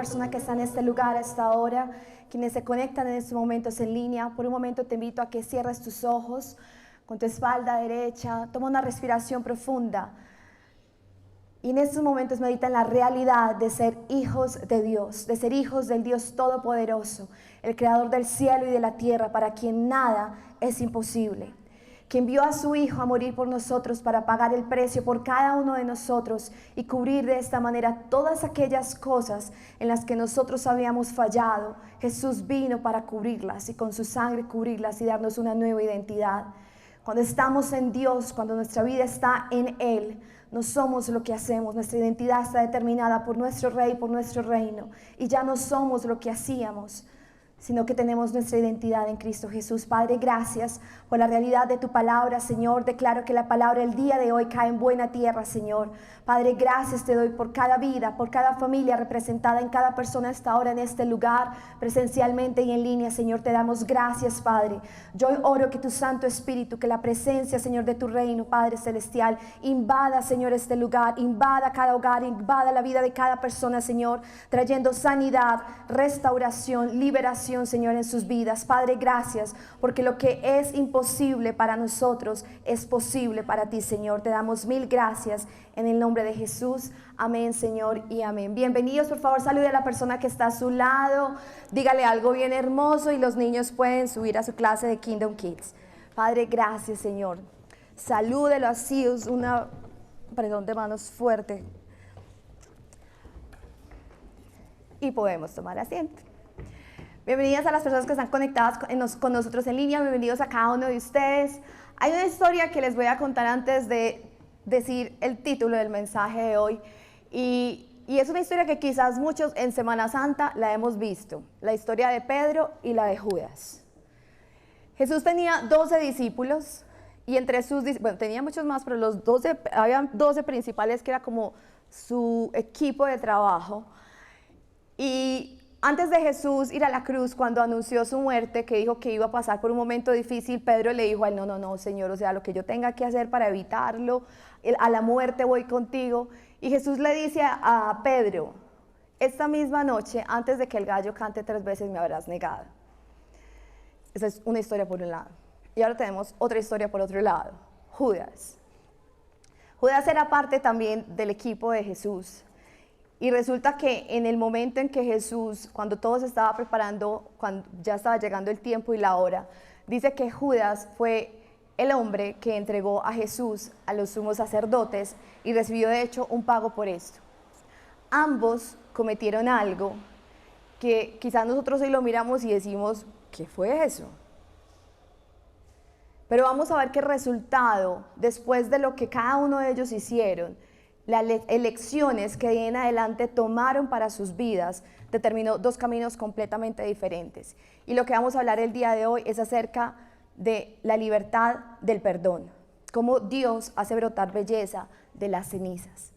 persona que está en este lugar a esta hora, quienes se conectan en estos momentos en línea. Por un momento te invito a que cierres tus ojos con tu espalda derecha, toma una respiración profunda y en estos momentos medita en la realidad de ser hijos de Dios, de ser hijos del Dios Todopoderoso, el creador del cielo y de la tierra, para quien nada es imposible, que envió a su Hijo a morir por nosotros para pagar el precio por cada uno de nosotros y cubrir de esta manera todas aquellas cosas en las que nosotros habíamos fallado. Jesús vino para cubrirlas y con su sangre cubrirlas y darnos una nueva identidad. Cuando estamos en Dios, cuando nuestra vida está en Él, no somos lo que hacemos, nuestra identidad está determinada por nuestro Rey, por nuestro reino, y ya no somos lo que hacíamos, sino que tenemos nuestra identidad en Cristo Jesús. Padre, gracias por la realidad de tu palabra, Señor. Declaro que la palabra el día de hoy cae en buena tierra, Señor. Padre, gracias te doy por cada vida, por cada familia representada en cada persona hasta ahora en este lugar, presencialmente y en línea, Señor. Te damos gracias, Padre. Yo oro que tu Santo Espíritu, que la presencia, Señor, de tu reino, Padre Celestial, invada, Señor, este lugar, invada cada hogar, invada la vida de cada persona, Señor, trayendo sanidad, restauración, liberación, Señor, en sus vidas. Padre, gracias, porque lo que es imposible para nosotros es posible para ti, Señor. Te damos mil gracias en el nombre de Jesús. Amén, Señor, y amén. Bienvenidos, por favor, salude a la persona que está a su lado, dígale algo bien hermoso y los niños pueden subir a su clase de Kingdom Kids. Padre, gracias, Señor. Salúdelo así, una apretón de manos fuerte. Y podemos tomar asiento. Bienvenidas a las personas que están conectadas con nosotros en línea, bienvenidos a cada uno de ustedes. Hay una historia que les voy a contar antes de decir el título del mensaje de hoy, y es una historia que quizás muchos en Semana Santa la hemos visto, la historia de Pedro y la de Judas. Jesús tenía 12 discípulos, y entre sus, bueno, tenía muchos más, pero habían 12 principales que era como su equipo de trabajo. Y antes de Jesús ir a la cruz, cuando anunció su muerte, que dijo que iba a pasar por un momento difícil, Pedro le dijo a él, no, Señor, o sea, lo que yo tenga que hacer para evitarlo, a la muerte voy contigo. Y Jesús le dice a Pedro, esta misma noche, antes de que el gallo cante 3 veces, me habrás negado. Esa es una historia por un lado. Y ahora tenemos otra historia por otro lado, Judas. Judas era parte también del equipo de Jesús. Y resulta que en el momento en que Jesús, cuando todo se estaba preparando, cuando ya estaba llegando el tiempo y la hora, dice que Judas fue el hombre que entregó a Jesús a los sumos sacerdotes y recibió de hecho un pago por esto. Ambos cometieron algo que quizás nosotros hoy lo miramos y decimos, ¿qué fue eso? Pero vamos a ver que el resultado, después de lo que cada uno de ellos hicieron, las elecciones que de en adelante tomaron para sus vidas, determinó 2 caminos completamente diferentes. Y lo que vamos a hablar el día de hoy es acerca de la libertad del perdón, cómo Dios hace brotar belleza de las cenizas.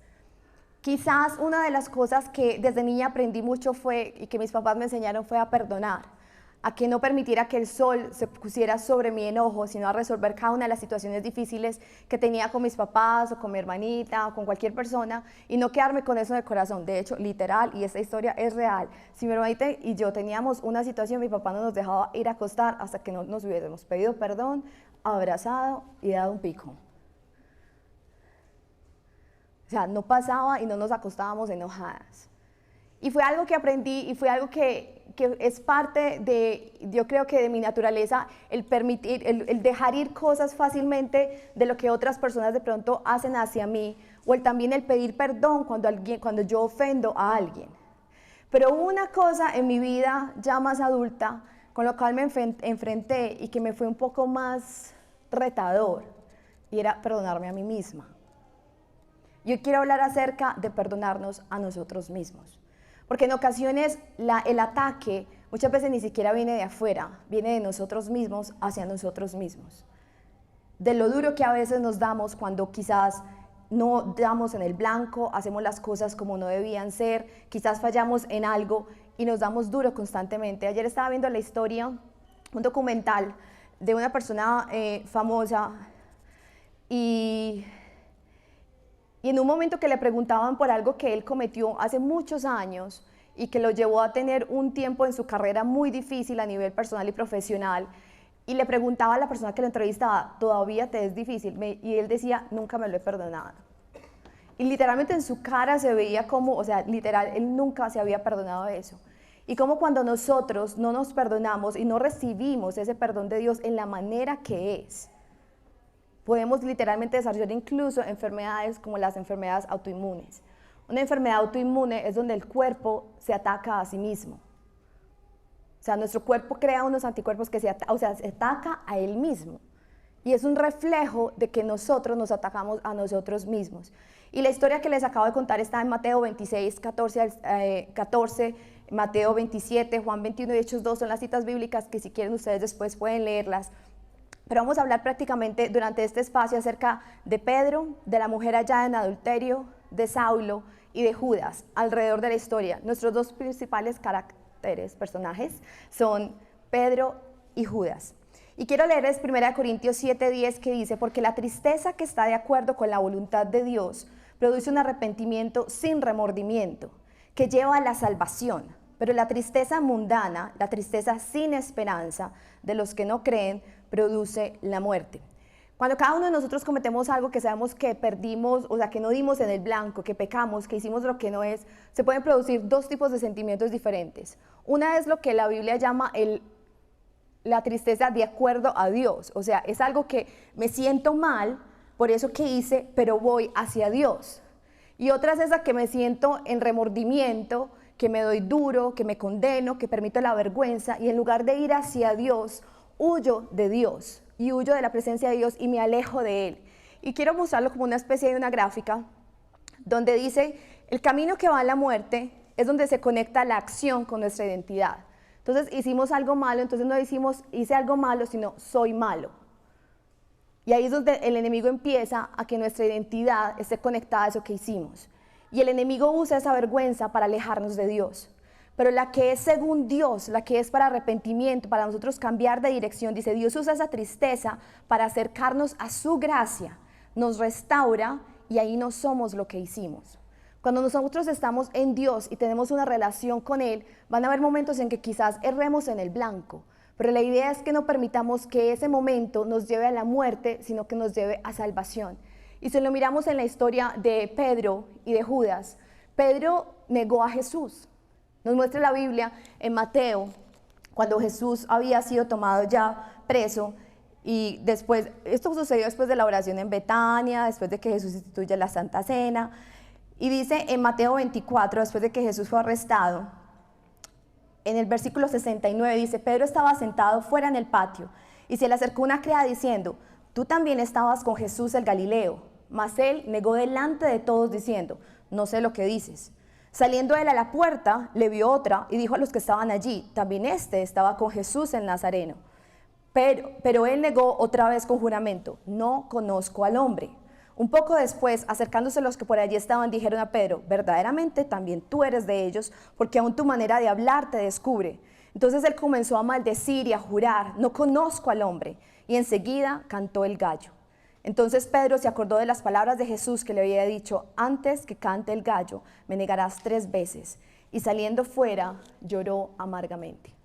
Quizás una de las cosas que desde niña aprendí mucho fue, y que mis papás me enseñaron, fue a perdonar, a que no permitiera que el sol se pusiera sobre mi enojo, sino a resolver cada una de las situaciones difíciles que tenía con mis papás o con mi hermanita o con cualquier persona y no quedarme con eso de corazón. De hecho, literal, y esta historia es real, si mi hermanita y yo teníamos una situación, mi papá no nos dejaba ir a acostar hasta que no nos hubiésemos pedido perdón, abrazado y dado un pico. O sea, no pasaba y no nos acostábamos enojadas. Y fue algo que aprendí y fue algo que es parte de, yo creo que de mi naturaleza, el permitir, el dejar ir cosas fácilmente de lo que otras personas de pronto hacen hacia mí, o también el pedir perdón cuando yo ofendo a alguien. Pero hubo una cosa en mi vida ya más adulta con lo cual me enfrenté y que me fue un poco más retador, y era perdonarme a mí misma. Yo quiero hablar acerca de perdonarnos a nosotros mismos. Porque en ocasiones el ataque muchas veces ni siquiera viene de afuera, viene de nosotros mismos hacia nosotros mismos. De lo duro que a veces nos damos cuando quizás no damos en el blanco, hacemos las cosas como no debían ser, quizás fallamos en algo y nos damos duro constantemente. Ayer estaba viendo la historia, un documental de una persona famosa y en un momento que le preguntaban por algo que él cometió hace muchos años y que lo llevó a tener un tiempo en su carrera muy difícil a nivel personal y profesional. Y le preguntaba a la persona que lo entrevistaba, ¿todavía te es difícil? Y él decía, nunca me lo he perdonado. Y literalmente en su cara se veía como, o sea, literal, él nunca se había perdonado eso. Y como cuando nosotros no nos perdonamos y no recibimos ese perdón de Dios en la manera que es, podemos literalmente desarrollar incluso enfermedades como las enfermedades autoinmunes. Una enfermedad autoinmune es donde el cuerpo se ataca a sí mismo. O sea, nuestro cuerpo crea unos anticuerpos que se ataca a él mismo. Y es un reflejo de que nosotros nos atacamos a nosotros mismos. Y la historia que les acabo de contar está en Mateo 26, 14, Mateo 27, Juan 21 y Hechos 2, son las citas bíblicas que si quieren ustedes después pueden leerlas. Pero vamos a hablar prácticamente durante este espacio acerca de Pedro, de la mujer hallada en adulterio, de Saulo y de Judas, alrededor de la historia. Nuestros dos principales personajes, son Pedro y Judas. Y quiero leerles 1 Corintios 7:10 que dice, porque la tristeza que está de acuerdo con la voluntad de Dios produce un arrepentimiento sin remordimiento, que lleva a la salvación, pero la tristeza mundana, la tristeza sin esperanza de los que no creen, produce la muerte. Cuando cada uno de nosotros cometemos algo que sabemos que perdimos, o sea, que no dimos en el blanco, que pecamos, que hicimos lo que no es, se pueden producir dos tipos de sentimientos diferentes. Una es lo que la Biblia llama la tristeza de acuerdo a Dios, o sea, es algo que me siento mal por eso que hice, pero voy hacia Dios. Y otra es esa que me siento en remordimiento, que me doy duro, que me condeno, que permito la vergüenza, y en lugar de ir hacia Dios, huyo de Dios y huyo de la presencia de Dios y me alejo de Él. Y quiero mostrarlo como una especie de una gráfica donde dice, el camino que va a la muerte es donde se conecta la acción con nuestra identidad. Entonces hicimos algo malo, entonces no decimos hice algo malo, sino soy malo. Y ahí es donde el enemigo empieza a que nuestra identidad esté conectada a eso que hicimos. Y el enemigo usa esa vergüenza para alejarnos de Dios. Pero la que es según Dios, la que es para arrepentimiento, para nosotros cambiar de dirección, dice, Dios usa esa tristeza para acercarnos a su gracia, nos restaura y ahí no somos lo que hicimos. Cuando nosotros estamos en Dios y tenemos una relación con Él, van a haber momentos en que quizás erremos en el blanco, pero la idea es que no permitamos que ese momento nos lleve a la muerte, sino que nos lleve a salvación. Y si lo miramos en la historia de Pedro y de Judas, Pedro negó a Jesús. Nos muestra la Biblia en Mateo, cuando Jesús había sido tomado ya preso, y después, esto sucedió después de la oración en Betania, después de que Jesús instituye la Santa Cena, y dice en Mateo 24, después de que Jesús fue arrestado, en el versículo 69 dice, Pedro estaba sentado fuera en el patio, y se le acercó una criada diciendo, tú también estabas con Jesús el Galileo, mas él negó delante de todos diciendo, no sé lo que dices. Saliendo él a la puerta, le vio otra y dijo a los que estaban allí, también este estaba con Jesús el Nazareno. Pero él negó otra vez con juramento, no conozco al hombre. Un poco después, acercándose los que por allí estaban, dijeron a Pedro, verdaderamente también tú eres de ellos, porque aún tu manera de hablar te descubre. Entonces él comenzó a maldecir y a jurar, no conozco al hombre, y enseguida cantó el gallo. Entonces Pedro se acordó de las palabras de Jesús que le había dicho, antes que cante el gallo, me negarás 3 veces. Y saliendo fuera, lloró amargamente.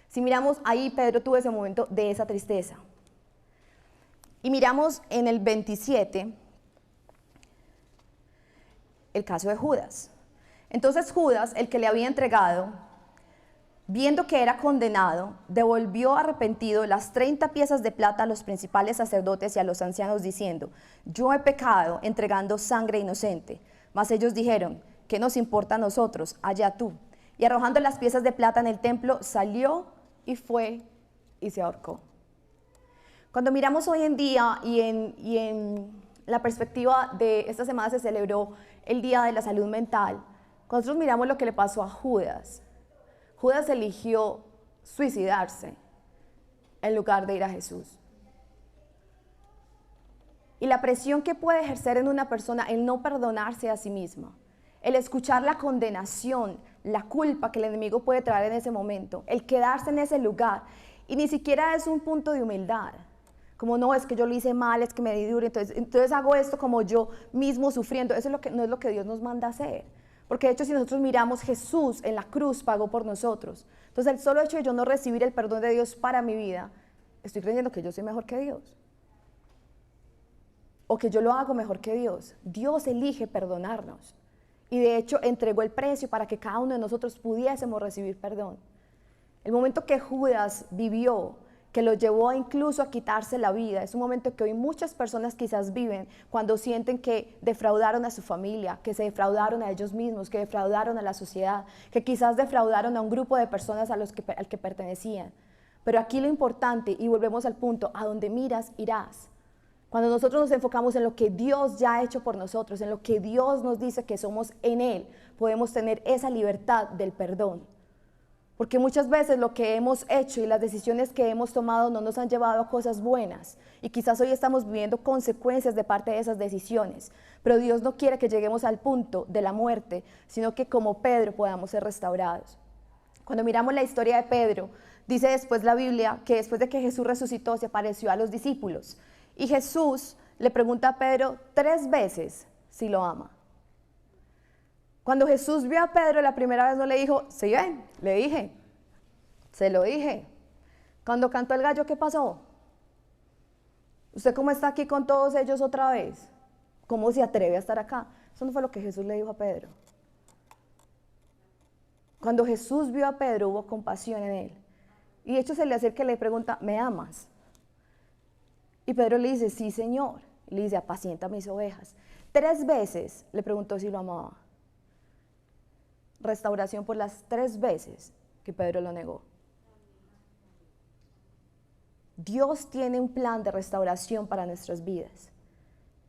Si miramos ahí, Pedro tuvo ese momento de esa tristeza. Y miramos en el 27, el caso de Judas. Entonces Judas, el que le había entregado, viendo que era condenado, devolvió arrepentido las 30 piezas de plata a los principales sacerdotes y a los ancianos, diciendo, yo he pecado entregando sangre inocente. Mas ellos dijeron, ¿qué nos importa a nosotros? Allá tú. Y arrojando las piezas de plata en el templo, salió y fue y se ahorcó. Cuando miramos hoy en día y en la perspectiva de esta semana se celebró el Día de la Salud Mental, nosotros miramos lo que le pasó a Judas. Judas eligió suicidarse en lugar de ir a Jesús. Y la presión que puede ejercer en una persona el no perdonarse a sí misma, el escuchar la condenación, la culpa que el enemigo puede traer en ese momento, el quedarse en ese lugar, y ni siquiera es un punto de humildad, como no, es que yo lo hice mal, es que me di duro, entonces hago esto como yo mismo sufriendo, eso es lo que, no es lo que Dios nos manda a hacer. Porque de hecho, si nosotros miramos, Jesús en la cruz pagó por nosotros. Entonces, el solo hecho de yo no recibir el perdón de Dios para mi vida, estoy creyendo que yo soy mejor que Dios. O que yo lo hago mejor que Dios. Dios elige perdonarnos. Y de hecho, entregó el precio para que cada uno de nosotros pudiésemos recibir perdón. El momento que Judas vivió, que lo llevó incluso a quitarse la vida, es un momento que hoy muchas personas quizás viven cuando sienten que defraudaron a su familia, que se defraudaron a ellos mismos, que defraudaron a la sociedad, que quizás defraudaron a un grupo de personas al que pertenecían. Pero aquí lo importante, y volvemos al punto, a donde miras, irás. Cuando nosotros nos enfocamos en lo que Dios ya ha hecho por nosotros, en lo que Dios nos dice que somos en Él, podemos tener esa libertad del perdón. Porque muchas veces lo que hemos hecho y las decisiones que hemos tomado no nos han llevado a cosas buenas. Y quizás hoy estamos viviendo consecuencias de parte de esas decisiones. Pero Dios no quiere que lleguemos al punto de la muerte, sino que como Pedro podamos ser restaurados. Cuando miramos la historia de Pedro, dice después la Biblia que después de que Jesús resucitó se apareció a los discípulos. Y Jesús le pregunta a Pedro 3 veces si lo ama. Cuando Jesús vio a Pedro la primera vez no le dijo, ¿sí ven? Le dije, se lo dije. Cuando cantó el gallo, ¿qué pasó? ¿Usted cómo está aquí con todos ellos otra vez? ¿Cómo se atreve a estar acá? Eso no fue lo que Jesús le dijo a Pedro. Cuando Jesús vio a Pedro hubo compasión en él. Y de hecho se le acerca y le pregunta, ¿me amas? Y Pedro le dice, sí, Señor. Y le dice, apacienta mis ovejas. 3 veces le preguntó si lo amaba. Restauración por las 3 veces que Pedro lo negó. Dios tiene un plan de restauración para nuestras vidas.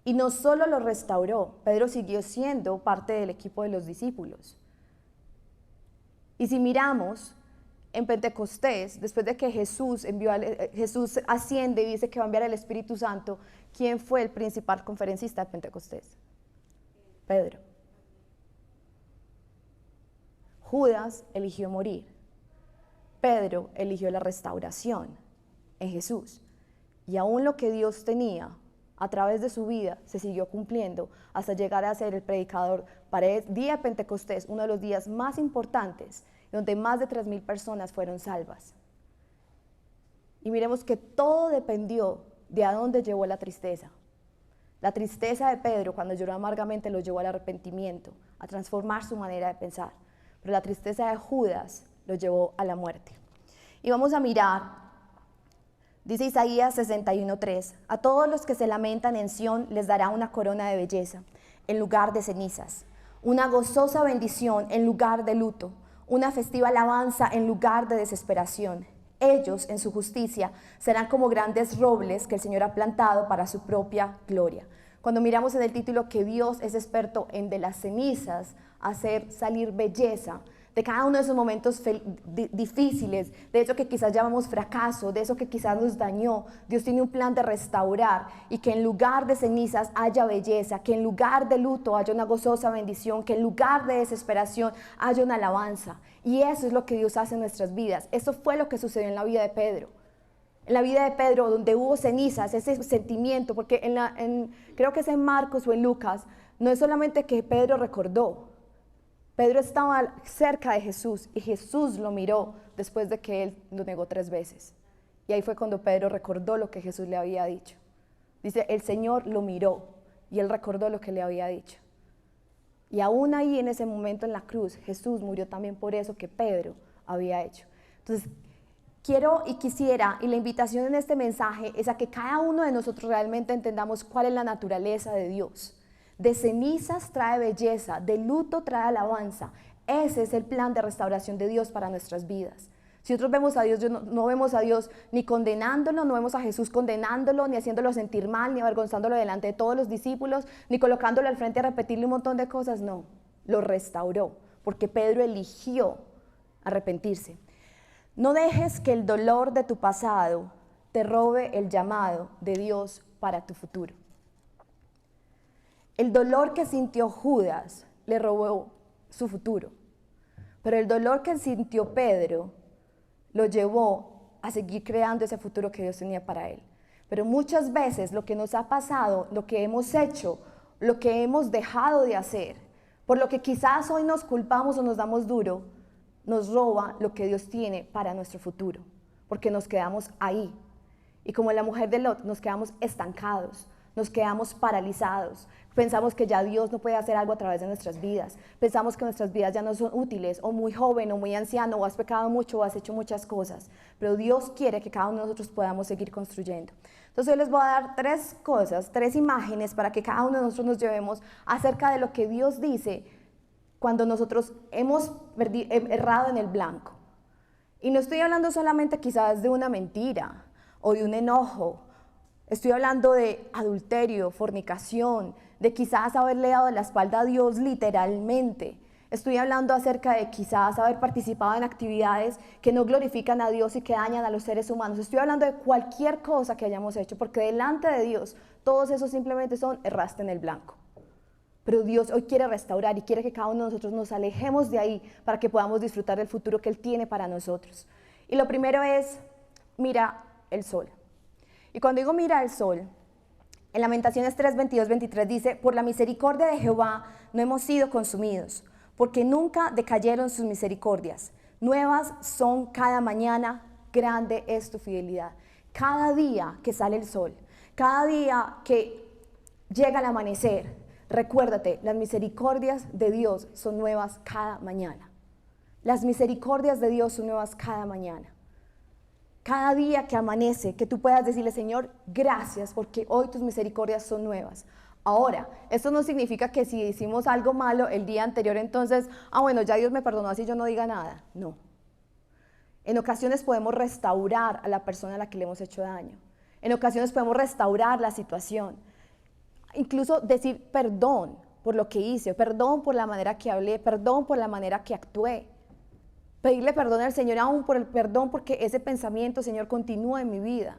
Y no solo lo restauró, Pedro siguió siendo parte del equipo de los discípulos. Y si miramos en Pentecostés, después de que Jesús asciende y dice que va a enviar el Espíritu Santo, ¿quién fue el principal conferencista de Pentecostés? Pedro. Judas eligió morir. Pedro eligió la restauración en Jesús. Y aún lo que Dios tenía a través de su vida se siguió cumpliendo hasta llegar a ser el predicador para el día de Pentecostés, uno de los días más importantes, donde más de 3,000 personas fueron salvas. Y miremos que todo dependió de a dónde llevó la tristeza. La tristeza de Pedro cuando lloró amargamente lo llevó al arrepentimiento, a transformar su manera de pensar. Pero la tristeza de Judas lo llevó a la muerte. Y vamos a mirar, dice Isaías 61:3, a todos los que se lamentan en Sión les dará una corona de belleza en lugar de cenizas, una gozosa bendición en lugar de luto, una festiva alabanza en lugar de desesperación. Ellos, en su justicia, serán como grandes robles que el Señor ha plantado para su propia gloria. Cuando miramos en el título que Dios es experto en de las cenizas hacer salir belleza, de cada uno de esos momentos difíciles, de eso que quizás llamamos fracaso, de eso que quizás nos dañó, Dios tiene un plan de restaurar y que en lugar de cenizas haya belleza, que en lugar de luto haya una gozosa bendición, que en lugar de desesperación haya una alabanza. Y eso es lo que Dios hace en nuestras vidas. Eso fue lo que sucedió en la vida de Pedro. En la vida de Pedro, donde hubo cenizas, ese sentimiento, porque creo que es en Marcos o en Lucas, no es solamente que Pedro recordó. Pedro estaba cerca de Jesús y Jesús lo miró después de que él lo negó 3 veces. Y ahí fue cuando Pedro recordó lo que Jesús le había dicho. Dice, el Señor lo miró y él recordó lo que le había dicho. Y aún ahí en ese momento en la cruz, Jesús murió también por eso que Pedro había hecho. Entonces, quiero y quisiera, y la invitación en este mensaje es a que cada uno de nosotros realmente entendamos cuál es la naturaleza de Dios. De cenizas trae belleza, de luto trae alabanza. Ese es el plan de restauración de Dios para nuestras vidas. Si nosotros vemos a Dios, no vemos a Dios ni condenándolo, no vemos a Jesús condenándolo, ni haciéndolo sentir mal, ni avergonzándolo delante de todos los discípulos, ni colocándolo al frente a repetirle un montón de cosas. No, lo restauró, porque Pedro eligió arrepentirse. No dejes que el dolor de tu pasado te robe el llamado de Dios para tu futuro. El dolor que sintió Judas le robó su futuro, pero el dolor que sintió Pedro lo llevó a seguir creando ese futuro que Dios tenía para él. Pero muchas veces lo que nos ha pasado, lo que hemos hecho, lo que hemos dejado de hacer, Por lo que quizás hoy nos culpamos o nos damos duro, nos roba lo que Dios tiene para nuestro futuro, porque nos quedamos ahí. Y como la mujer de Lot, nos quedamos estancados, nos quedamos paralizados. Pensamos que ya Dios no puede hacer algo a través de nuestras vidas. Pensamos que nuestras vidas ya no son útiles, o muy joven, o muy anciano, o has pecado mucho, o has hecho muchas cosas. Pero Dios quiere que cada uno de nosotros podamos seguir construyendo. Entonces yo les voy a dar 3 cosas, 3 imágenes para que cada uno de nosotros nos llevemos acerca de lo que Dios dice cuando nosotros hemos errado en el blanco. Y no estoy hablando solamente quizás de una mentira o de un enojo. Estoy hablando de adulterio, fornicación, de quizás haberle dado la espalda a Dios literalmente. Estoy hablando acerca de quizás haber participado en actividades que no glorifican a Dios y que dañan a los seres humanos. Estoy hablando de cualquier cosa que hayamos hecho, porque delante de Dios todos esos simplemente son erraste en el blanco. Pero Dios hoy quiere restaurar y quiere que cada uno de nosotros nos alejemos de ahí para que podamos disfrutar del futuro que Él tiene para nosotros. Y lo primero es, mira el sol. Y cuando digo mira el sol, en Lamentaciones 3, 22, 23 dice, por la misericordia de Jehová no hemos sido consumidos, porque nunca decayeron sus misericordias. Nuevas son cada mañana, grande es tu fidelidad. Cada día que sale el sol, cada día que llega el amanecer, recuérdate, las misericordias de Dios son nuevas cada mañana. Las misericordias de Dios son nuevas cada mañana. Cada día que amanece, que tú puedas decirle, Señor, gracias porque hoy tus misericordias son nuevas. Ahora, esto no significa que si hicimos algo malo el día anterior, entonces, bueno, ya Dios me perdonó, así yo no diga nada. No. En ocasiones podemos restaurar a la persona a la que le hemos hecho daño. En ocasiones podemos restaurar la situación. Incluso decir perdón por lo que hice, perdón por la manera que hablé, perdón por la manera que actué. Pedirle perdón al Señor aún por el perdón porque ese pensamiento, Señor, continúa en mi vida.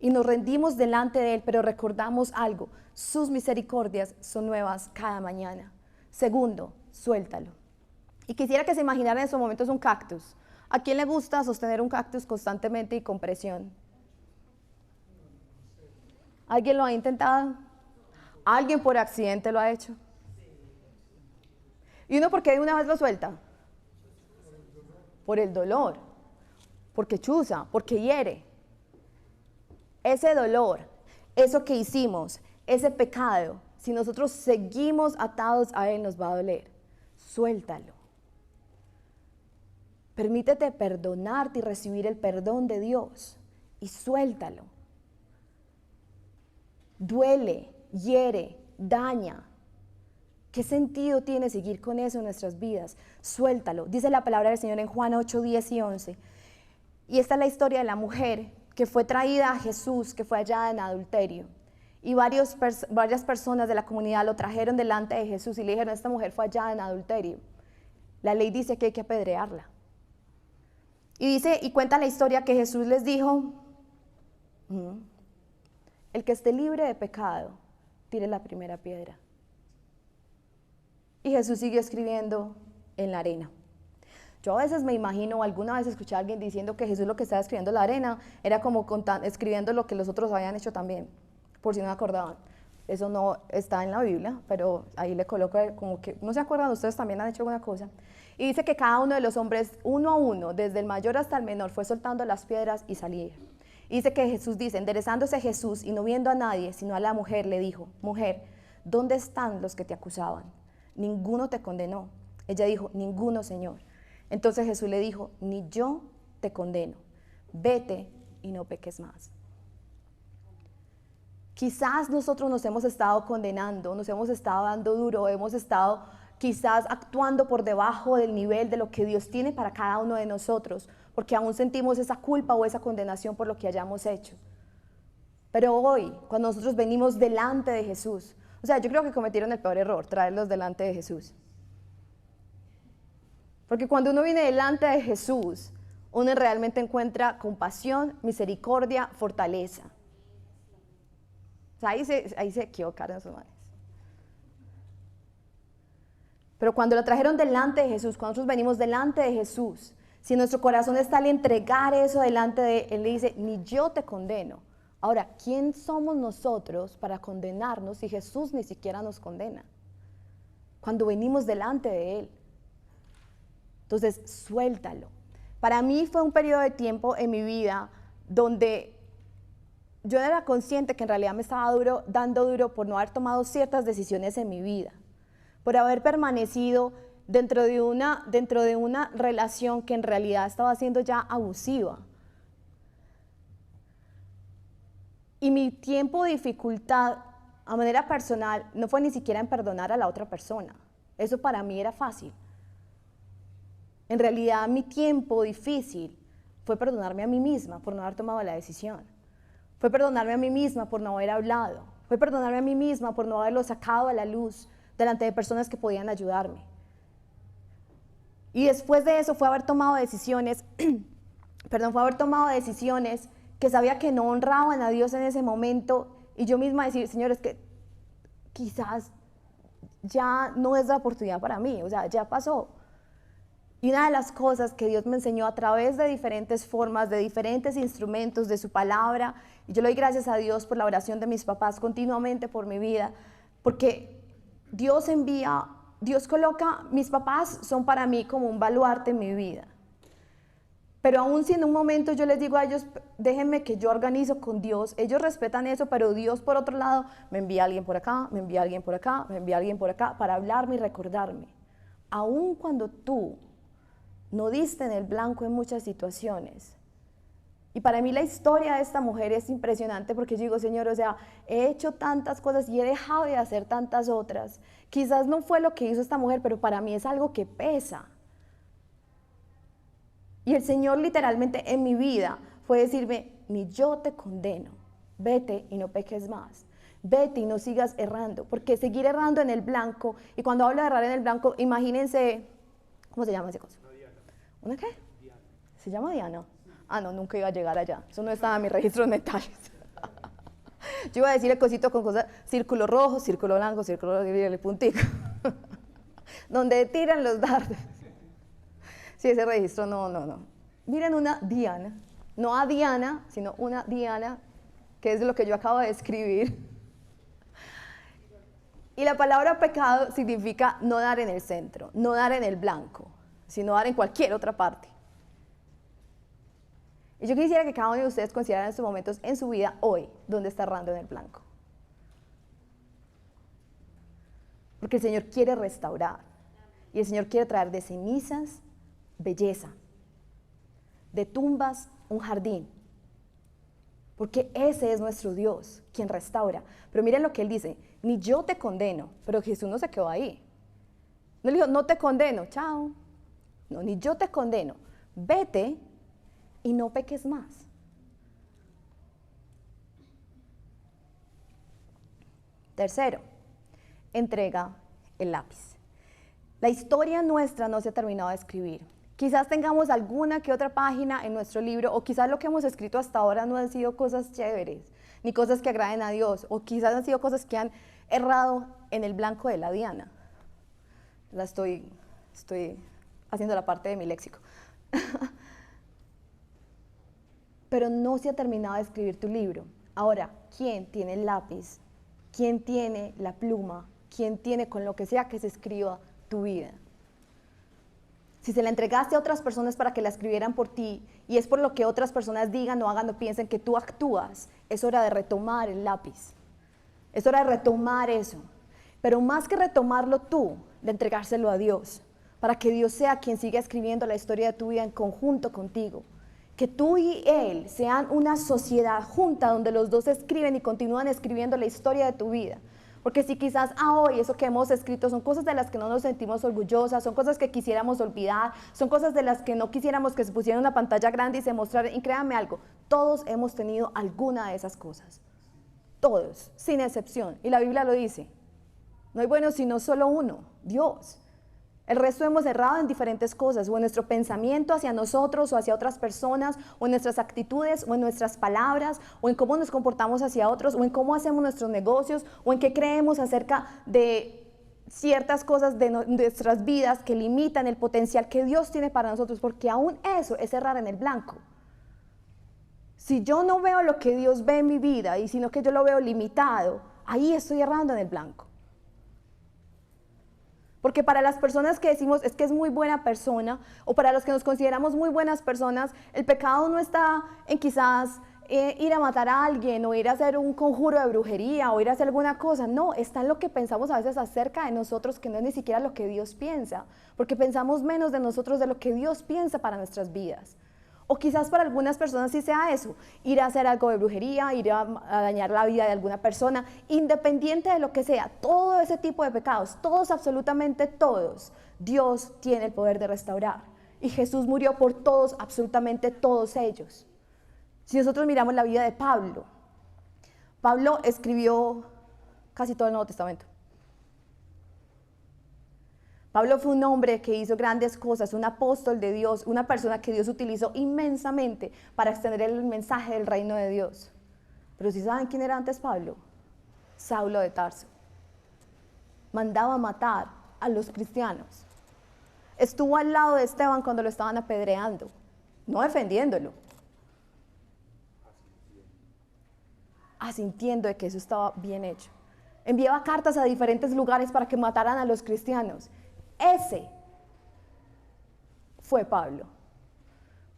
Y nos rendimos delante de Él, pero recordamos algo, sus misericordias son nuevas cada mañana. Segundo, suéltalo. Y quisiera que se imaginaran en estos momentos un cactus. ¿A quién le gusta sostener un cactus constantemente y con presión? ¿Alguien lo ha intentado? ¿Alguien por accidente lo ha hecho? ¿Y uno por qué de una vez lo suelta? Por el dolor, porque chuza, porque hiere. Ese dolor, eso que hicimos, ese pecado, si nosotros seguimos atados a él, nos va a doler. Suéltalo. Permítete perdonarte y recibir el perdón de Dios y suéltalo. Duele, hiere, daña. ¿Qué sentido tiene seguir con eso en nuestras vidas? Suéltalo. Dice la palabra del Señor en Juan 8, 10 y 11. Y esta es la historia de la mujer que fue traída a Jesús, que fue hallada en adulterio. Y varias personas de la comunidad lo trajeron delante de Jesús y le dijeron, esta mujer fue hallada en adulterio. La ley dice que hay que apedrearla. Y cuenta la historia que Jesús les dijo, el que esté libre de pecado, tire la primera piedra. Y Jesús siguió escribiendo en la arena. Yo a veces me imagino, alguna vez escuché a alguien diciendo que Jesús lo que estaba escribiendo en la arena era como escribiendo lo que los otros habían hecho también, por si no me acordaban. Eso no está en la Biblia, pero ahí le coloco como que, ¿no se acuerdan? Ustedes también han hecho alguna cosa. Y dice que cada uno de los hombres, uno a uno, desde el mayor hasta el menor, fue soltando las piedras y salía. Y dice que Jesús dice, enderezándose Jesús y no viendo a nadie, sino a la mujer, le dijo, mujer, ¿dónde están los que te acusaban? Ninguno te condenó. Ella dijo, ninguno, Señor. Entonces Jesús le dijo, ni yo te condeno. Vete y no peques más. Quizás nosotros nos hemos estado condenando, nos hemos estado dando duro, hemos estado quizás actuando por debajo del nivel de lo que Dios tiene para cada uno de nosotros, porque aún sentimos esa culpa o esa condenación por lo que hayamos hecho. Pero hoy, cuando nosotros venimos delante de Jesús, o sea, yo creo que cometieron el peor error, traerlos delante de Jesús. Porque cuando uno viene delante de Jesús, uno realmente encuentra compasión, misericordia, fortaleza. O sea, ahí se equivocaron esos manes. Pero cuando lo trajeron delante de Jesús, cuando nosotros venimos delante de Jesús, si nuestro corazón está al entregar eso delante de Él, le dice, ni yo te condeno. Ahora, ¿quién somos nosotros para condenarnos si Jesús ni siquiera nos condena? cuando venimos delante de Él. Entonces, suéltalo. Para mí fue un periodo de tiempo en mi vida donde yo era consciente que en realidad me estaba dando duro por no haber tomado ciertas decisiones en mi vida, por haber permanecido dentro de una relación que en realidad estaba siendo ya abusiva. Y mi tiempo de dificultad a manera personal no fue ni siquiera en perdonar a la otra persona. Eso para mí era fácil. En realidad mi tiempo difícil fue perdonarme a mí misma por no haber tomado la decisión. Fue perdonarme a mí misma por no haber hablado. Fue perdonarme a mí misma por no haberlo sacado a la luz delante de personas que podían ayudarme. Y después de eso fue haber tomado decisiones, fue haber tomado decisiones que sabía que no honraban a Dios en ese momento, y yo misma decir, Señor, es que quizás ya no es la oportunidad para mí, o sea, ya pasó. Y una de las cosas que Dios me enseñó a través de diferentes formas, de diferentes instrumentos, de su palabra, y yo le doy gracias a Dios por la oración de mis papás continuamente por mi vida, porque Dios coloca, mis papás son para mí como un baluarte en mi vida. Pero aún si en un momento yo les digo a ellos, déjenme que yo organizo con Dios, ellos respetan eso, pero Dios por otro lado me envía a alguien por acá, me envía a alguien por acá, me envía a alguien por acá para hablarme y recordarme. Aún cuando tú no diste en el blanco en muchas situaciones. Y para mí la historia de esta mujer es impresionante porque yo digo, Señor, o sea, he hecho tantas cosas y he dejado de hacer tantas otras. Quizás no fue lo que hizo esta mujer, pero para mí es algo que pesa. Y el Señor literalmente en mi vida fue decirme, ni yo te condeno, vete y no peques más, vete y no sigas errando, porque seguir errando en el blanco, y cuando hablo de errar en el blanco, imagínense, ¿cómo se llama esa cosa? ¿Una qué? Diana. ¿Se llama Diana? Ah, no, nunca iba a llegar allá, eso no estaba en mis registros mentales. Yo iba a decir el cosito con cosas, círculo rojo, círculo blanco, círculo el puntico, donde tiran los dardos. Sí, ese registro, no. Miren una Diana, no a Diana, sino una Diana, que es lo que yo acabo de escribir. Y la palabra pecado significa no dar en el centro, no dar en el blanco, sino dar en cualquier otra parte. Y yo quisiera que cada uno de ustedes considerara estos momentos en su vida hoy, donde está errando en el blanco. Porque el Señor quiere restaurar, y el Señor quiere traer de cenizas belleza, de tumbas un jardín, porque ese es nuestro Dios, quien restaura. Pero miren lo que Él dice, ni yo te condeno, pero Jesús no se quedó ahí. No le dijo, no te condeno, chao. No, ni yo te condeno, vete y no peques más. Tercero, entrega el lápiz. La historia nuestra no se ha terminado de escribir. Quizás tengamos alguna que otra página en nuestro libro, o quizás lo que hemos escrito hasta ahora no han sido cosas chéveres, ni cosas que agraden a Dios, o quizás han sido cosas que han errado en el blanco de la Diana. Estoy haciendo la parte de mi léxico. Pero no se ha terminado de escribir tu libro. Ahora, ¿quién tiene el lápiz? ¿Quién tiene la pluma? ¿Quién tiene con lo que sea que se escriba tu vida? Si se la entregaste a otras personas para que la escribieran por ti, y es por lo que otras personas digan o hagan o piensen que tú actúas, es hora de retomar el lápiz. Es hora de retomar eso. Pero más que retomarlo tú, de entregárselo a Dios, para que Dios sea quien siga escribiendo la historia de tu vida en conjunto contigo. Que tú y Él sean una sociedad junta donde los dos escriben y continúan escribiendo la historia de tu vida. Porque si quizás hoy eso que hemos escrito son cosas de las que no nos sentimos orgullosas, son cosas que quisiéramos olvidar, son cosas de las que no quisiéramos que se pusiera en una pantalla grande y se mostrara, y créanme algo, todos hemos tenido alguna de esas cosas. Todos, sin excepción. Y la Biblia lo dice. No hay bueno sino solo uno, Dios. El resto hemos errado en diferentes cosas, o en nuestro pensamiento hacia nosotros o hacia otras personas, o en nuestras actitudes, o en nuestras palabras, o en cómo nos comportamos hacia otros, o en cómo hacemos nuestros negocios, o en qué creemos acerca de ciertas cosas de nuestras vidas que limitan el potencial que Dios tiene para nosotros, porque aún eso es errar en el blanco. Si yo no veo lo que Dios ve en mi vida, y sino que yo lo veo limitado, ahí estoy errando en el blanco. Porque para las personas que decimos es que es muy buena persona, o para los que nos consideramos muy buenas personas, el pecado no está en quizás ir a matar a alguien, o ir a hacer un conjuro de brujería, o ir a hacer alguna cosa. No, está en lo que pensamos a veces acerca de nosotros, que no es ni siquiera lo que Dios piensa, porque pensamos menos de nosotros de lo que Dios piensa para nuestras vidas. O quizás para algunas personas sí sea eso, ir a hacer algo de brujería, ir a dañar la vida de alguna persona, independiente de lo que sea, todo ese tipo de pecados, todos, absolutamente todos, Dios tiene el poder de restaurar. Y Jesús murió por todos, absolutamente todos ellos. Si nosotros miramos la vida de Pablo, Pablo escribió casi todo el Nuevo Testamento. Pablo fue un hombre que hizo grandes cosas, un apóstol de Dios, una persona que Dios utilizó inmensamente para extender el mensaje del reino de Dios. Pero ¿sí saben quién era antes Pablo? Saulo de Tarso. Mandaba matar a los cristianos. Estuvo al lado de Esteban cuando lo estaban apedreando, no defendiéndolo, asintiendo de que eso estaba bien hecho. Enviaba cartas a diferentes lugares para que mataran a los cristianos. Ese fue Pablo.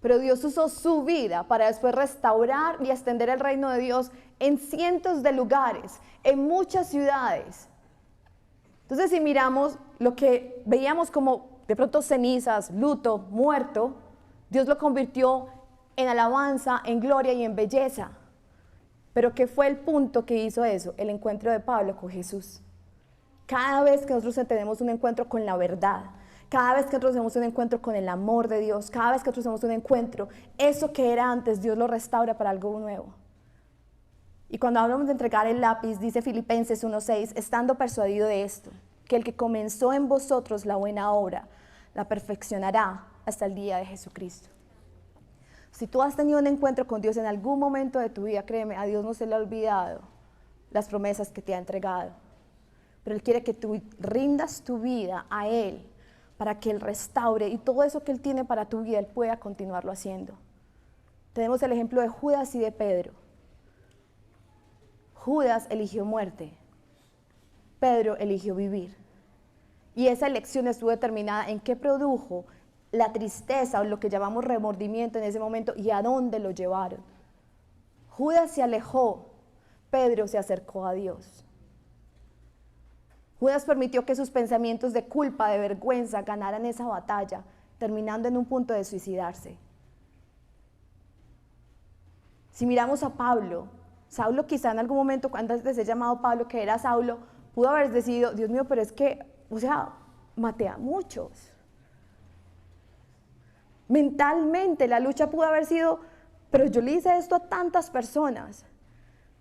Pero Dios usó su vida para después restaurar y extender el reino de Dios en cientos de lugares, en muchas ciudades. Entonces, si miramos lo que veíamos como de pronto cenizas, luto, muerto, Dios lo convirtió en alabanza, en gloria y en belleza. Pero ¿qué fue el punto que hizo eso? El encuentro de Pablo con Jesús. Cada vez que nosotros tenemos un encuentro con la verdad, cada vez que nosotros tenemos un encuentro con el amor de Dios, cada vez que nosotros tenemos un encuentro, eso que era antes, Dios lo restaura para algo nuevo. Y cuando hablamos de entregar el lápiz, dice Filipenses 1:6, estando persuadido de esto, que el que comenzó en vosotros la buena obra, la perfeccionará hasta el día de Jesucristo. Si tú has tenido un encuentro con Dios en algún momento de tu vida, créeme, a Dios no se le ha olvidado las promesas que te ha entregado. Pero Él quiere que tú rindas tu vida a Él para que Él restaure, y todo eso que Él tiene para tu vida, Él pueda continuarlo haciendo. Tenemos el ejemplo de Judas y de Pedro. Judas eligió muerte, Pedro eligió vivir. Y esa elección estuvo determinada en qué produjo la tristeza o lo que llamamos remordimiento en ese momento y a dónde lo llevaron. Judas se alejó, Pedro se acercó a Dios. Judas permitió que sus pensamientos de culpa, de vergüenza, ganaran esa batalla, terminando en un punto de suicidarse. Si miramos a Pablo, Saulo quizá en algún momento, antes de ser llamado Pablo, que era Saulo, pudo haber decidido, Dios mío, pero es que, maté a muchos. Mentalmente la lucha pudo haber sido, pero yo le hice esto a tantas personas.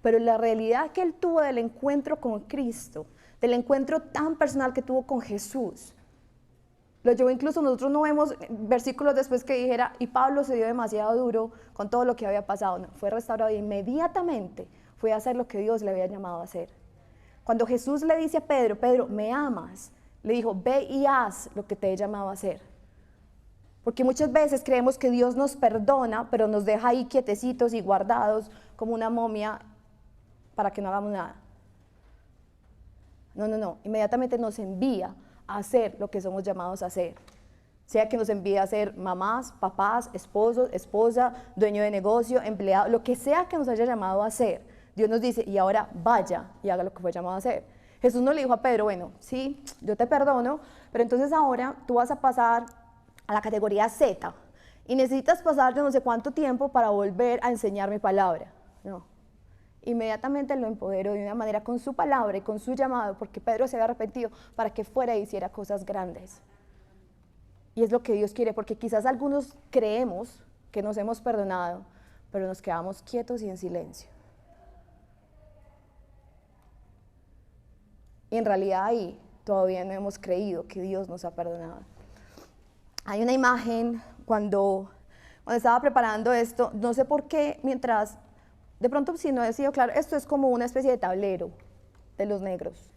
Pero la realidad que él tuvo del encuentro con Cristo, del encuentro tan personal que tuvo con Jesús, lo llevó, incluso nosotros no vemos versículos después que dijera, y Pablo se dio demasiado duro con todo lo que había pasado. No, fue restaurado e inmediatamente fue a hacer lo que Dios le había llamado a hacer. Cuando Jesús le dice a Pedro, Pedro, ¿me amas? Le dijo, ve y haz lo que te he llamado a hacer. Porque muchas veces creemos que Dios nos perdona, pero nos deja ahí quietecitos y guardados como una momia para que no hagamos nada. No, inmediatamente nos envía a hacer lo que somos llamados a hacer. Sea que nos envíe a ser mamás, papás, esposos, esposa, dueño de negocio, empleado, lo que sea que nos haya llamado a hacer. Dios nos dice, y ahora vaya y haga lo que fue llamado a hacer. Jesús no le dijo a Pedro, bueno, sí, yo te perdono, pero entonces ahora tú vas a pasar a la categoría Z y necesitas pasar de no sé cuánto tiempo para volver a enseñar mi palabra. No. Inmediatamente lo empoderó de una manera con su palabra y con su llamado, porque Pedro se había arrepentido para que fuera e hiciera cosas grandes. Y es lo que Dios quiere, porque quizás algunos creemos que nos hemos perdonado, pero nos quedamos quietos y en silencio. Y en realidad ahí todavía no hemos creído que Dios nos ha perdonado. Hay una imagen cuando estaba preparando esto, no sé por qué, mientras, de pronto si no he sido claro, esto es como una especie de tablero de los negros.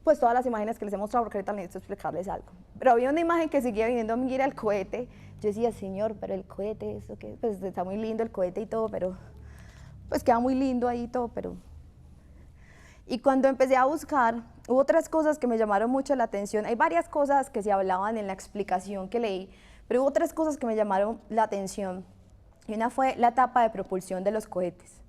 Pues todas las imágenes que les he mostrado, porque ahorita necesito explicarles algo. Pero había una imagen que seguía viniendo a mí, era el cohete. Yo decía, Señor, pero el cohete, ¿eso qué? Pues está muy lindo el cohete y todo, pero pues queda muy lindo ahí todo, pero... Y cuando empecé a buscar, hubo 3 cosas que me llamaron mucho la atención. Hay varias cosas que se hablaban en la explicación que leí, pero hubo 3 cosas que me llamaron la atención. Y una fue la etapa de propulsión de los cohetes.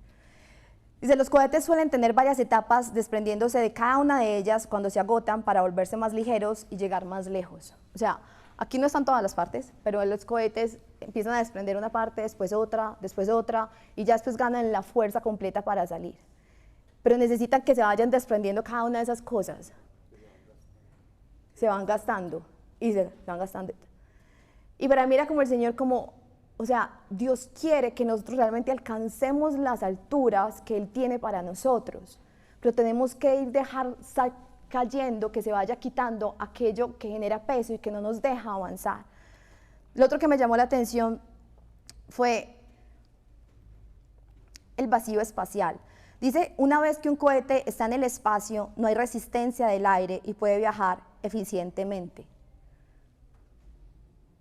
Dice, los cohetes suelen tener varias etapas desprendiéndose de cada una de ellas cuando se agotan para volverse más ligeros y llegar más lejos. O sea, aquí no están todas las partes, pero los cohetes empiezan a desprender una parte, después otra, y ya después ganan la fuerza completa para salir. Pero necesitan que se vayan desprendiendo cada una de esas cosas. Se van gastando, y se van gastando. Y para mí era como el Señor como, o sea, Dios quiere que nosotros realmente alcancemos las alturas que Él tiene para nosotros, pero tenemos que ir dejar cayendo, que se vaya quitando aquello que genera peso y que no nos deja avanzar. Lo otro que me llamó la atención fue el vacío espacial. Dice, una vez que un cohete está en el espacio, no hay resistencia del aire y puede viajar eficientemente.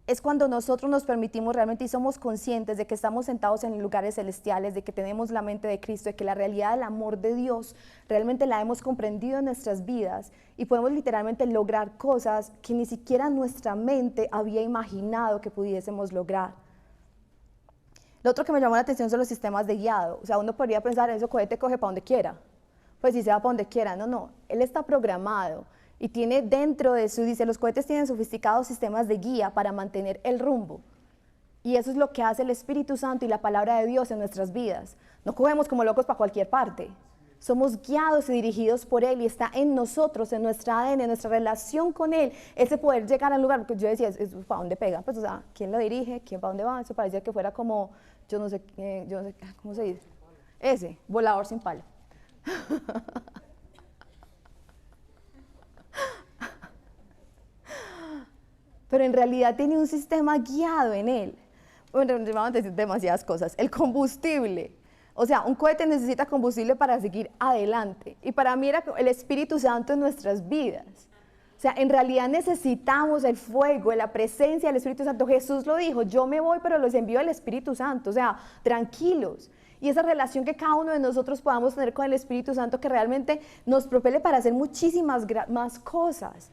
Es cuando nosotros nos permitimos realmente y somos conscientes de que estamos sentados en lugares celestiales, de que tenemos la mente de Cristo, de que la realidad del amor de Dios realmente la hemos comprendido en nuestras vidas y podemos literalmente lograr cosas que ni siquiera nuestra mente había imaginado que pudiésemos lograr. Lo otro que me llamó la atención son los sistemas de guiado. O sea, uno podría pensar, ese cohete coge para donde quiera. Pues si se va para donde quiera, no, él está programado. Y tiene dentro de su, dice, los cohetes tienen sofisticados sistemas de guía para mantener el rumbo. Y eso es lo que hace el Espíritu Santo y la palabra de Dios en nuestras vidas. No cogemos como locos para cualquier parte. Somos guiados y dirigidos por Él y está en nosotros, en nuestra ADN, en nuestra relación con Él, ese poder llegar al lugar. Porque yo decía, ¿para dónde pega? Pues, o sea, ¿quién lo dirige? ¿Quién para dónde va? Eso parecía que fuera como, yo no sé, ¿cómo se dice? Ese, volador sin palo. Pero en realidad tiene un sistema guiado en él. Bueno, vamos a decir demasiadas cosas. El combustible. O sea, un cohete necesita combustible para seguir adelante. Y para mí era el Espíritu Santo en nuestras vidas. O sea, en realidad necesitamos el fuego, la presencia del Espíritu Santo. Jesús lo dijo, yo me voy, pero los envío al Espíritu Santo. O sea, tranquilos. Y esa relación que cada uno de nosotros podamos tener con el Espíritu Santo que realmente nos propele para hacer muchísimas más cosas.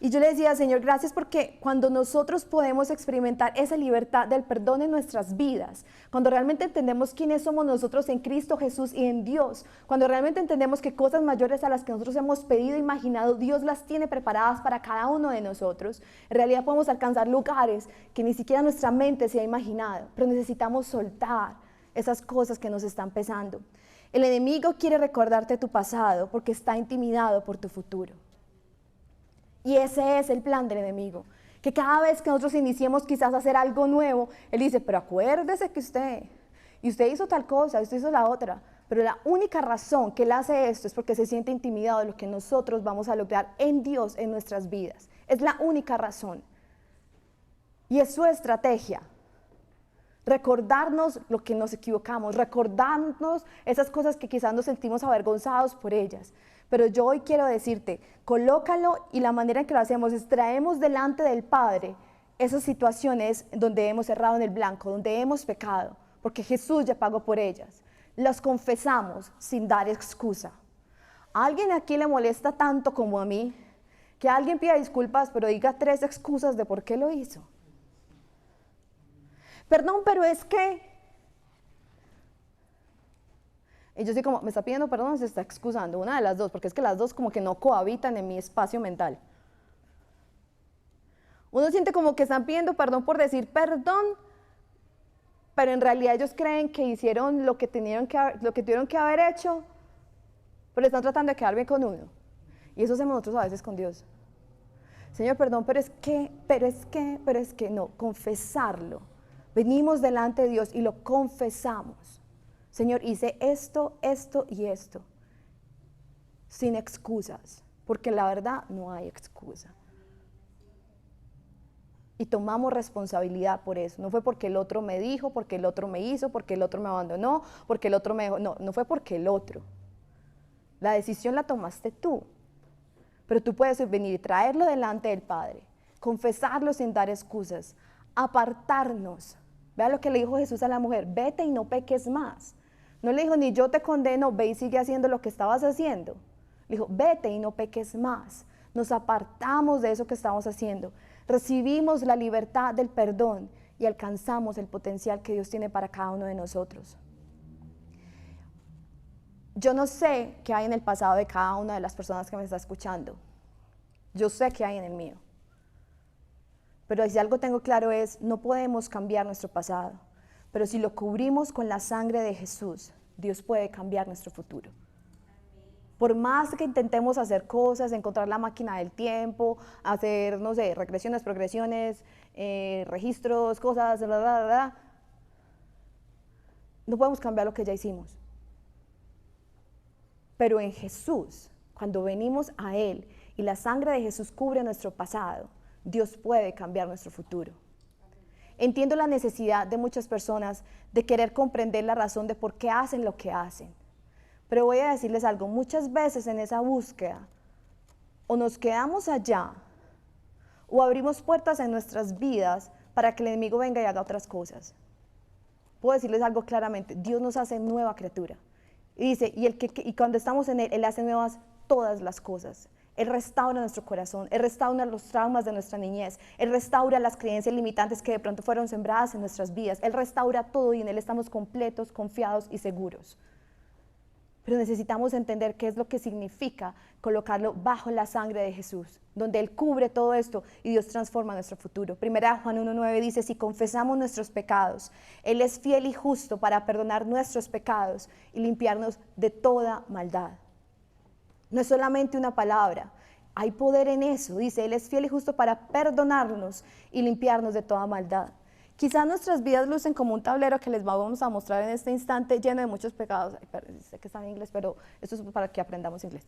Y yo le decía, Señor, gracias porque cuando nosotros podemos experimentar esa libertad del perdón en nuestras vidas, cuando realmente entendemos quiénes somos nosotros en Cristo Jesús y en Dios, cuando realmente entendemos que cosas mayores a las que nosotros hemos pedido e imaginado, Dios las tiene preparadas para cada uno de nosotros, en realidad podemos alcanzar lugares que ni siquiera nuestra mente se ha imaginado, pero necesitamos soltar esas cosas que nos están pesando. El enemigo quiere recordarte tu pasado porque está intimidado por tu futuro. Y ese es el plan del enemigo, que cada vez que nosotros iniciemos quizás a hacer algo nuevo, él dice, pero acuérdese que usted hizo tal cosa, usted hizo la otra, pero la única razón que él hace esto es porque se siente intimidado de lo que nosotros vamos a lograr en Dios, en nuestras vidas, es la única razón, y es su estrategia, recordarnos lo que nos equivocamos, recordarnos esas cosas que quizás nos sentimos avergonzados por ellas. Pero yo hoy quiero decirte, colócalo y la manera en que lo hacemos es traemos delante del Padre esas situaciones donde hemos errado en el blanco, donde hemos pecado, porque Jesús ya pagó por ellas. Las confesamos sin dar excusa. ¿A alguien aquí le molesta tanto como a mí que alguien pida disculpas pero diga 3 excusas de por qué lo hizo? Perdón, pero es que... Y yo sí como, me está pidiendo perdón o se está excusando, una de las dos, porque es que las dos como que no cohabitan en mi espacio mental. Uno siente como que están pidiendo perdón por decir perdón, pero en realidad ellos creen que hicieron lo que tuvieron que haber hecho, pero están tratando de quedar bien con uno. Y eso hacemos nosotros a veces con Dios. Señor, perdón, pero es que, no, confesarlo. Venimos delante de Dios y lo confesamos. Señor, hice esto, esto y esto, sin excusas, porque la verdad no hay excusa. Y tomamos responsabilidad por eso. No fue porque el otro me dijo, porque el otro me hizo, porque el otro me abandonó, porque el otro me dejó. No fue porque el otro. La decisión la tomaste tú. Pero tú puedes venir y traerlo delante del Padre, confesarlo sin dar excusas, apartarnos. Vea lo que le dijo Jesús a la mujer, vete y no peques más. No le dijo, ni yo te condeno, ve y sigue haciendo lo que estabas haciendo. Le dijo, vete y no peques más. Nos apartamos de eso que estamos haciendo. Recibimos la libertad del perdón y alcanzamos el potencial que Dios tiene para cada uno de nosotros. Yo no sé qué hay en el pasado de cada una de las personas que me está escuchando. Yo sé qué hay en el mío. Pero si algo tengo claro es, no podemos cambiar nuestro pasado. Pero si lo cubrimos con la sangre de Jesús, Dios puede cambiar nuestro futuro. Por más que intentemos hacer cosas, encontrar la máquina del tiempo, hacer, no sé, regresiones, progresiones, registros, cosas, bla, bla, bla, no podemos cambiar lo que ya hicimos. Pero en Jesús, cuando venimos a Él y la sangre de Jesús cubre nuestro pasado, Dios puede cambiar nuestro futuro. Entiendo la necesidad de muchas personas de querer comprender la razón de por qué hacen lo que hacen. Pero voy a decirles algo, muchas veces en esa búsqueda, o nos quedamos allá, o abrimos puertas en nuestras vidas para que el enemigo venga y haga otras cosas. Puedo decirles algo claramente, Dios nos hace nueva criatura. Y dice, y cuando estamos en Él, Él hace nuevas todas las cosas. Él restaura nuestro corazón, Él restaura los traumas de nuestra niñez, Él restaura las creencias limitantes que de pronto fueron sembradas en nuestras vidas, Él restaura todo y en Él estamos completos, confiados y seguros. Pero necesitamos entender qué es lo que significa colocarlo bajo la sangre de Jesús, donde Él cubre todo esto y Dios transforma nuestro futuro. Primera Juan 1:9 dice, si confesamos nuestros pecados, Él es fiel y justo para perdonar nuestros pecados y limpiarnos de toda maldad. No es solamente una palabra, hay poder en eso. Dice, Él es fiel y justo para perdonarnos y limpiarnos de toda maldad. Quizás nuestras vidas lucen como un tablero que les vamos a mostrar en este instante lleno de muchos pecados. Ay, sé que está en inglés, pero esto es para que aprendamos inglés.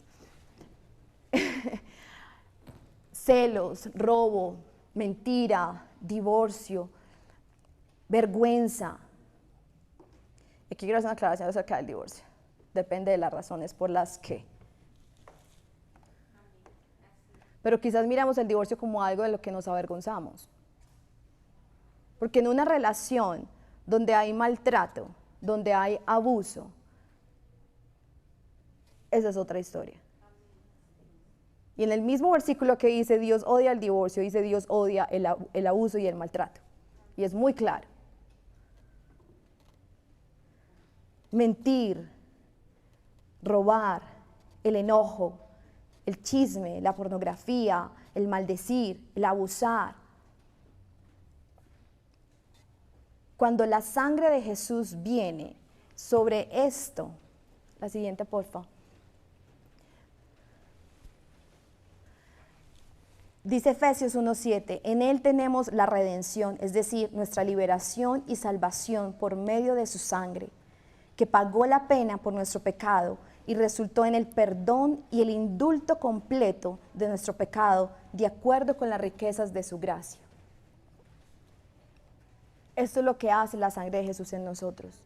Celos, robo, mentira, divorcio, vergüenza. Aquí quiero hacer una aclaración acerca del divorcio. Depende de las razones por las que. Pero quizás miramos el divorcio como algo de lo que nos avergonzamos. Porque en una relación donde hay maltrato, donde hay abuso, esa es otra historia. Y en el mismo versículo que dice Dios odia el divorcio, dice Dios odia el abuso y el maltrato. Y es muy claro. Mentir, robar, el enojo, el chisme, la pornografía, el maldecir, el abusar. Cuando la sangre de Jesús viene sobre esto, la siguiente porfa. Dice Efesios 1:7, en Él tenemos la redención, es decir, nuestra liberación y salvación por medio de su sangre, que pagó la pena por nuestro pecado y resultó en el perdón y el indulto completo de nuestro pecado, de acuerdo con las riquezas de su gracia. Esto es lo que hace la sangre de Jesús en nosotros.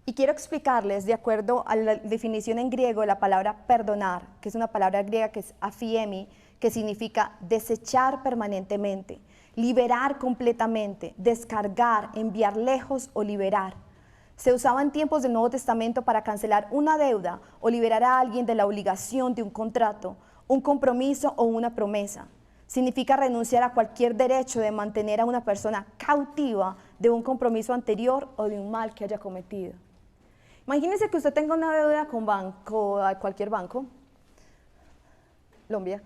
Y quiero explicarles, de acuerdo a la definición en griego de la palabra perdonar, que es una palabra griega que es aphiemi, que significa desechar permanentemente, liberar completamente, descargar, enviar lejos o liberar. Se usaba en tiempos del Nuevo Testamento para cancelar una deuda o liberar a alguien de la obligación de un contrato, un compromiso o una promesa. Significa renunciar a cualquier derecho de mantener a una persona cautiva de un compromiso anterior o de un mal que haya cometido. Imagínese que usted tenga una deuda con cualquier banco, Colombia,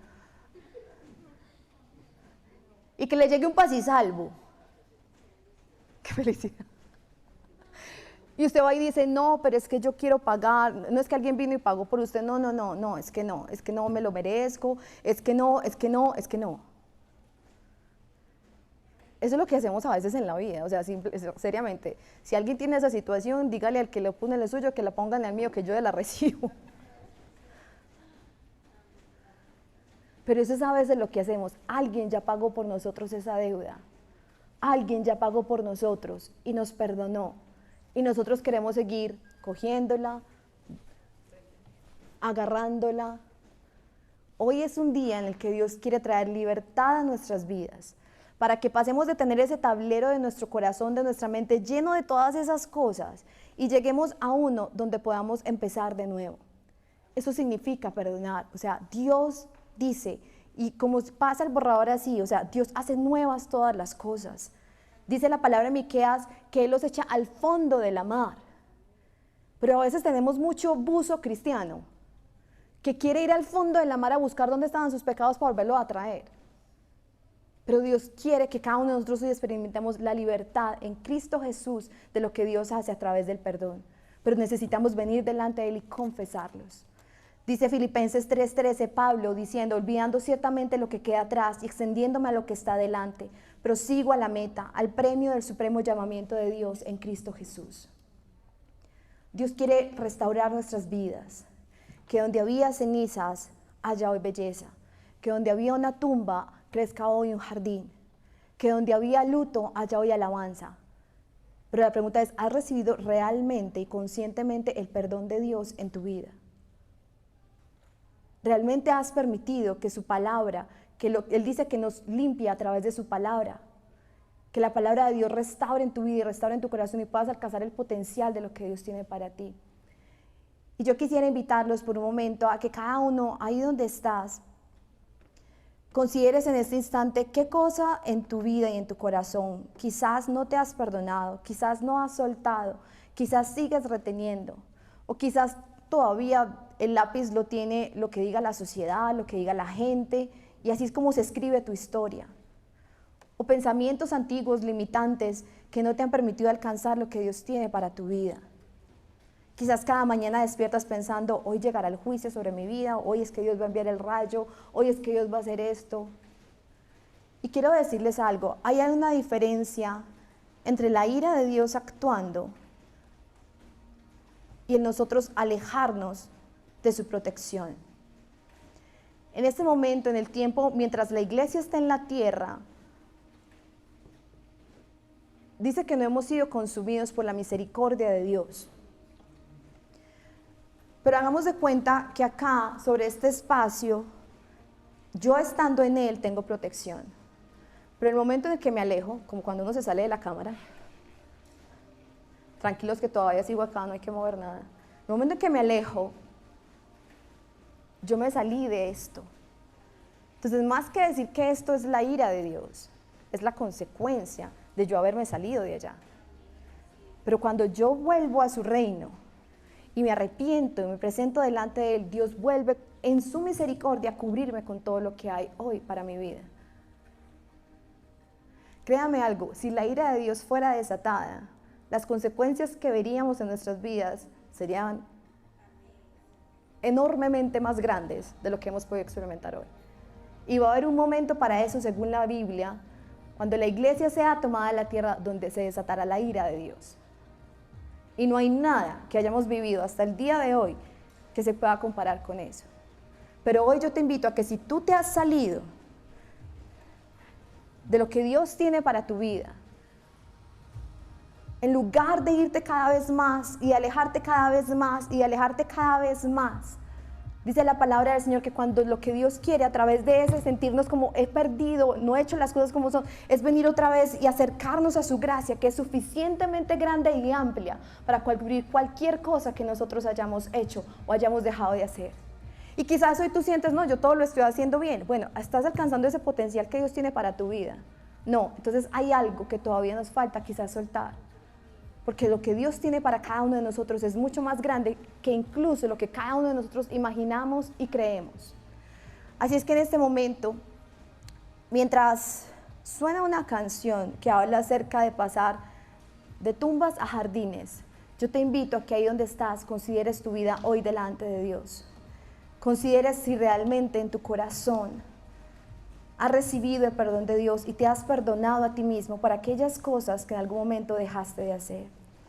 y que le llegue un pasisalvo. ¡Qué felicidad! Y usted va y dice, no, pero es que yo quiero pagar, no es que alguien vino y pagó por usted, no, es que no me lo merezco, es que no. Eso es lo que hacemos a veces en la vida, o sea, seriamente, si alguien tiene esa situación, dígale al que le pone el suyo, que la pongan al mío, que yo la recibo. Pero eso es a veces lo que hacemos, alguien ya pagó por nosotros esa deuda, alguien ya pagó por nosotros y nos perdonó. Y nosotros queremos seguir cogiéndola, agarrándola. Hoy es un día en el que Dios quiere traer libertad a nuestras vidas, para que pasemos de tener ese tablero de nuestro corazón, de nuestra mente, lleno de todas esas cosas, y lleguemos a uno donde podamos empezar de nuevo. eso significa perdonar. O sea, Dios dice, y como pasa el borrador así, o sea, Dios hace nuevas todas las cosas. Dice la palabra en Miqueas que Él los echa al fondo de la mar. Pero a veces tenemos mucho buzo cristiano que quiere ir al fondo de la mar a buscar dónde estaban sus pecados para volverlo a traer. Pero Dios quiere que cada uno de nosotros hoy experimentemos la libertad en Cristo Jesús de lo que Dios hace a través del perdón. Pero necesitamos venir delante de Él y confesarlos. Dice Filipenses 3:13 Pablo diciendo, olvidando ciertamente lo que queda atrás y extendiéndome a lo que está delante, prosigo a la meta, al premio del supremo llamamiento de Dios en Cristo Jesús. Dios quiere restaurar nuestras vidas, que donde había cenizas haya hoy belleza, que donde había una tumba crezca hoy un jardín, que donde había luto haya hoy alabanza. Pero la pregunta es, ¿has recibido realmente y conscientemente el perdón de Dios en tu vida? ¿Realmente has permitido que su palabra, Él dice que nos limpia a través de su palabra, que la palabra de Dios restaure en tu vida y restaure en tu corazón y puedas alcanzar el potencial de lo que Dios tiene para ti? Y yo quisiera invitarlos por un momento a que cada uno, ahí donde estás, consideres en este instante qué cosa en tu vida y en tu corazón quizás no te has perdonado, quizás no has soltado, quizás sigues reteniendo, o quizás todavía el lápiz lo tiene lo que diga la sociedad, lo que diga la gente, y así es como se escribe tu historia. O pensamientos antiguos, limitantes, que no te han permitido alcanzar lo que Dios tiene para tu vida. Quizás cada mañana despiertas pensando, hoy llegará el juicio sobre mi vida, hoy es que Dios va a enviar el rayo, hoy es que Dios va a hacer esto. Y quiero decirles algo, hay una diferencia entre la ira de Dios actuando y en nosotros alejarnos de su protección. En este momento, en el tiempo, mientras la iglesia está en la tierra, dice que no hemos sido consumidos por la misericordia de Dios. Pero hagamos de cuenta que acá, sobre este espacio, yo estando en él tengo protección. Pero el momento en el que me alejo, como cuando uno se sale de la cámara, tranquilos que todavía sigo acá, no hay que mover nada. El momento en que me alejo, yo me salí de esto. Entonces, más que decir que esto es la ira de Dios, es la consecuencia de yo haberme salido de allá. Pero cuando yo vuelvo a su reino y me arrepiento y me presento delante de Él, Dios vuelve en su misericordia a cubrirme con todo lo que hay hoy para mi vida. Créame algo, si la ira de Dios fuera desatada, las consecuencias que veríamos en nuestras vidas serían enormemente más grandes de lo que hemos podido experimentar hoy. Y va a haber un momento para eso, según la Biblia, cuando la iglesia sea tomada de la tierra, donde se desatará la ira de Dios. Y no hay nada que hayamos vivido hasta el día de hoy que se pueda comparar con eso. Pero hoy yo te invito a que si tú te has salido de lo que Dios tiene para tu vida, en lugar de irte cada vez más y alejarte cada vez más y alejarte cada vez más, dice la palabra del Señor que cuando lo que Dios quiere a través de ese sentirnos como he perdido, no he hecho las cosas como son, es venir otra vez y acercarnos a su gracia, que es suficientemente grande y amplia para cubrir cualquier cosa que nosotros hayamos hecho o hayamos dejado de hacer. Y quizás hoy tú sientes, no, yo todo lo estoy haciendo bien. Bueno, estás alcanzando ese potencial que Dios tiene para tu vida. No, entonces hay algo que todavía nos falta quizás soltar. Porque lo que Dios tiene para cada uno de nosotros es mucho más grande que incluso lo que cada uno de nosotros imaginamos y creemos. Así es que en este momento, mientras suena una canción que habla acerca de pasar de tumbas a jardines, yo te invito a que ahí donde estás consideres tu vida hoy delante de Dios. Consideres si realmente en tu corazón has recibido el perdón de Dios y te has perdonado a ti mismo por aquellas cosas que en algún momento dejaste de hacer.